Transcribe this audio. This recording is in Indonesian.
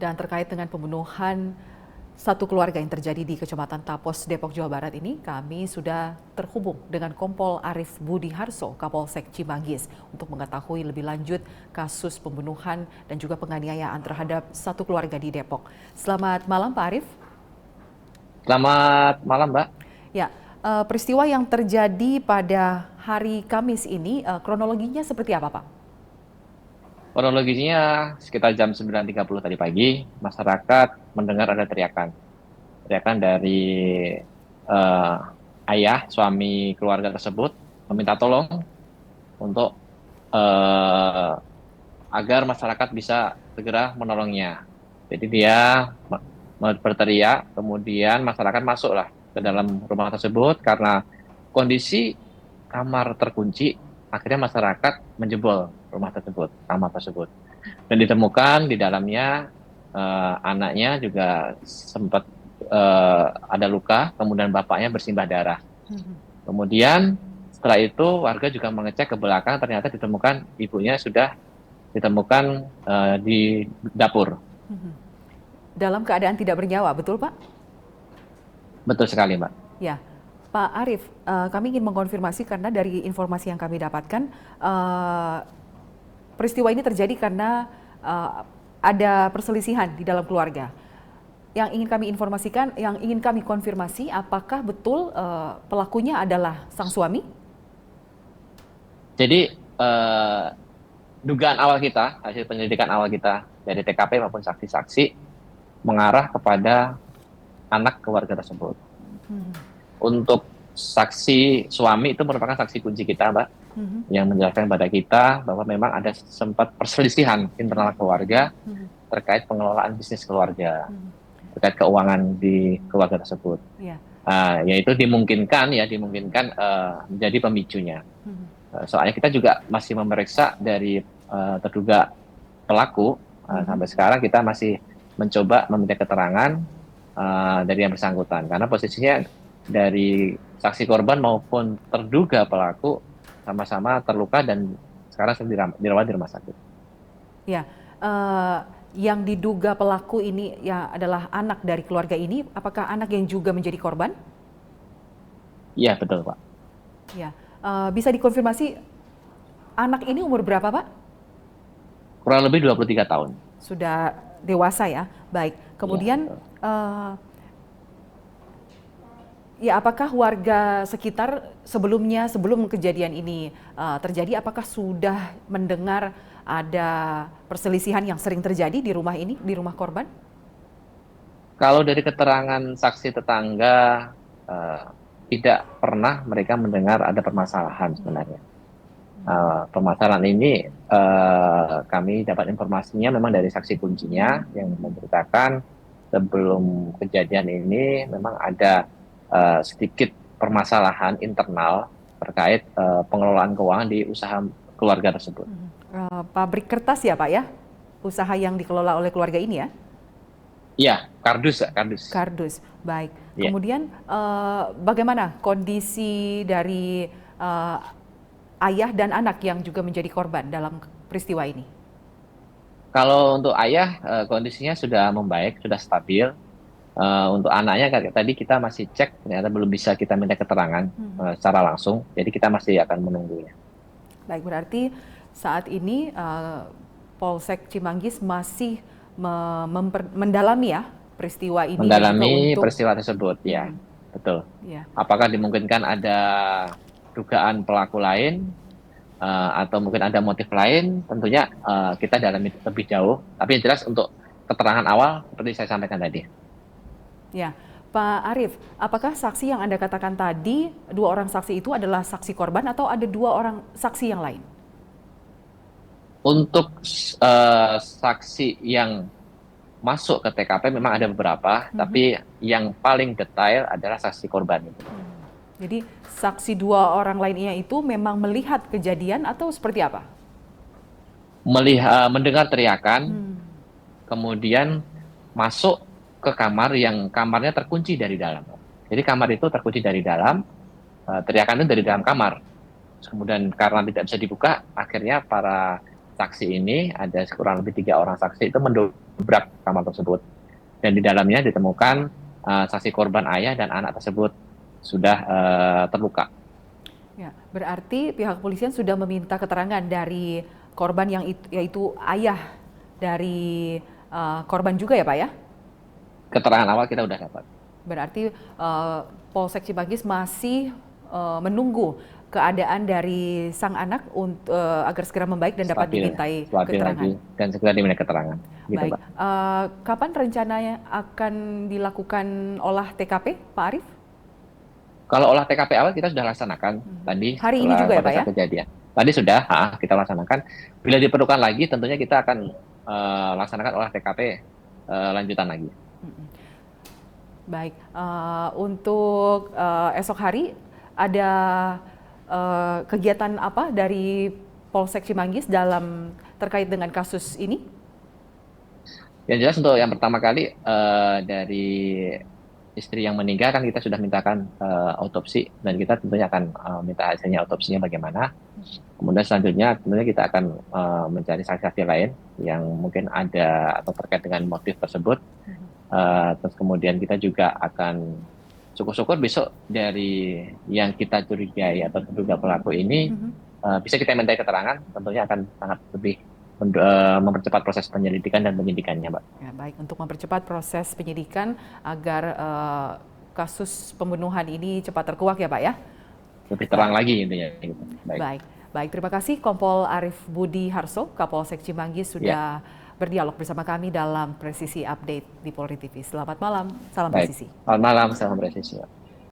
Dan terkait dengan pembunuhan satu keluarga yang terjadi di Kecamatan Tapos, Depok, Jawa Barat ini, kami sudah terhubung dengan Kompol Arif Budi Harso, Kapolsek Cimanggis, untuk mengetahui lebih lanjut kasus pembunuhan dan juga penganiayaan terhadap satu keluarga di Depok. Selamat malam, Pak Arif. Selamat malam, Mbak. Ya, peristiwa yang terjadi pada hari Kamis ini, kronologinya seperti apa, Pak? Kronologisnya sekitar jam 9.30 tadi pagi, masyarakat mendengar ada teriakan. Teriakan dari eh, ayah, suami keluarga tersebut, meminta tolong untuk eh, agar masyarakat bisa segera menolongnya. Jadi dia berteriak, kemudian masyarakat masuklah ke dalam rumah tersebut karena kondisi kamar terkunci, akhirnya masyarakat menjebol rumah tersebut, kamar tersebut. Dan ditemukan di dalamnya anaknya juga sempat ada luka, kemudian bapaknya bersimbah darah. Kemudian setelah itu warga juga mengecek ke belakang, ternyata ditemukan ibunya sudah ditemukan di dapur. Dalam keadaan tidak bernyawa, betul, Pak? Betul sekali, Mbak. Ya, Pak Arif, kami ingin mengkonfirmasi karena dari informasi yang kami dapatkan, eh, peristiwa ini terjadi karena ada perselisihan di dalam keluarga. Yang ingin kami informasikan, yang ingin kami konfirmasi, apakah betul pelakunya adalah sang suami? Jadi eh, dugaan awal kita, hasil penyelidikan awal kita dari TKP maupun saksi-saksi mengarah kepada anak keluarga tersebut. Untuk saksi suami itu merupakan saksi kunci kita, Mbak, yang menjelaskan kepada kita bahwa memang ada sempat perselisihan internal keluarga terkait pengelolaan bisnis keluarga, terkait keuangan di keluarga tersebut. Ya. Yaitu dimungkinkan menjadi pemicunya. Soalnya kita juga masih memeriksa dari terduga pelaku. Sampai sekarang kita masih mencoba meminta keterangan dari yang bersangkutan karena posisinya dari saksi korban maupun terduga pelaku sama-sama terluka dan sekarang sedang dirawat di rumah sakit. Ya, yang diduga pelaku ini ya adalah anak dari keluarga ini. Apakah anak yang juga menjadi korban? Iya, betul, Pak. Ya, bisa dikonfirmasi anak ini umur berapa, Pak? Kurang lebih 23 tahun. Sudah dewasa ya. Baik. Iya, Kemudian betul. ya, apakah warga sekitar sebelumnya, sebelum kejadian ini terjadi, apakah sudah mendengar ada perselisihan yang sering terjadi di rumah ini, di rumah korban? Kalau dari keterangan saksi tetangga, eh, tidak pernah mereka mendengar ada permasalahan sebenarnya. Permasalahan ini kami dapat informasinya memang dari saksi kuncinya yang menceritakan sebelum kejadian ini memang ada sedikit permasalahan internal terkait pengelolaan keuangan di usaha keluarga tersebut. Pabrik kertas ya, Pak ya? Usaha yang dikelola oleh keluarga ini ya? Iya, kardus, kardus. Kardus, baik. Iya. Kemudian bagaimana kondisi dari ayah dan anak yang juga menjadi korban dalam peristiwa ini? Kalau untuk ayah kondisinya sudah membaik, sudah stabil. Untuk anaknya tadi kita masih cek, ternyata belum bisa kita minta keterangan secara langsung, jadi kita masih akan menunggunya. Baik, berarti saat ini Polsek Cimanggis masih mendalami ya peristiwa ini dan juga Mendalami untuk peristiwa tersebut, ya, betul. ya. Apakah dimungkinkan ada dugaan pelaku lain atau mungkin ada motif lain? Tentunya kita dalami lebih jauh. Tapi yang jelas untuk keterangan awal seperti saya sampaikan tadi. Ya, Pak Arif, apakah saksi yang Anda katakan tadi, dua orang saksi itu adalah saksi korban atau ada dua orang saksi yang lain? Untuk saksi yang masuk ke TKP memang ada beberapa, tapi yang paling detail adalah saksi korban itu. Jadi saksi dua orang lainnya itu memang melihat kejadian atau seperti apa? Melihat, mendengar teriakan, kemudian masuk ke kamar yang kamarnya terkunci dari dalam. Jadi kamar itu terkunci dari dalam, teriakan itu dari dalam kamar. Kemudian karena tidak bisa dibuka, akhirnya para saksi ini ada kurang lebih 3 orang saksi itu mendobrak kamar tersebut. Dan di dalamnya ditemukan saksi korban ayah dan anak tersebut sudah terluka. Ya, berarti pihak kepolisian sudah meminta keterangan dari korban yaitu ayah dari korban juga ya Pak ya? Keterangan awal kita sudah dapat. Berarti Polsek Cimanggis masih menunggu keadaan dari sang anak agar segera membaik dan dapat dimintai keterangan. Dan segera dimintai keterangan. Gitu, baik, Pak. Kapan rencananya akan dilakukan olah TKP, Pak Arief? Kalau olah TKP awal kita sudah laksanakan tadi. Hari ini juga ya Pak ya? Kejadian. Tadi sudah kita laksanakan. Bila diperlukan lagi tentunya kita akan laksanakan olah TKP lanjutan lagi. Baik, untuk esok hari ada kegiatan apa dari Polsek Cimanggis terkait dengan kasus ini? Yang jelas untuk yang pertama kali dari istri yang meninggal kan kita sudah mintakan autopsi dan kita tentunya akan minta hasilnya autopsinya bagaimana. Kemudian selanjutnya tentunya kita akan mencari saksi-saksi lain yang mungkin ada atau terkait dengan motif tersebut. Terus kemudian kita juga akan syukur-syukur besok dari yang kita curigai atau terduga pelaku ini bisa kita mintai keterangan, tentunya akan sangat lebih mempercepat proses penyelidikan dan penyidikannya, Mbak. Ya, baik, untuk mempercepat proses penyidikan agar kasus pembunuhan ini cepat terkuak ya Pak ya? Lebih terang lagi intinya. Gitu. Baik, terima kasih Kompol Arief Budi Harso, Kapolsek Cimanggis sudah berdialog bersama kami dalam Presisi Update di Polri TV. Selamat malam, salam presisi. Selamat malam, salam presisi.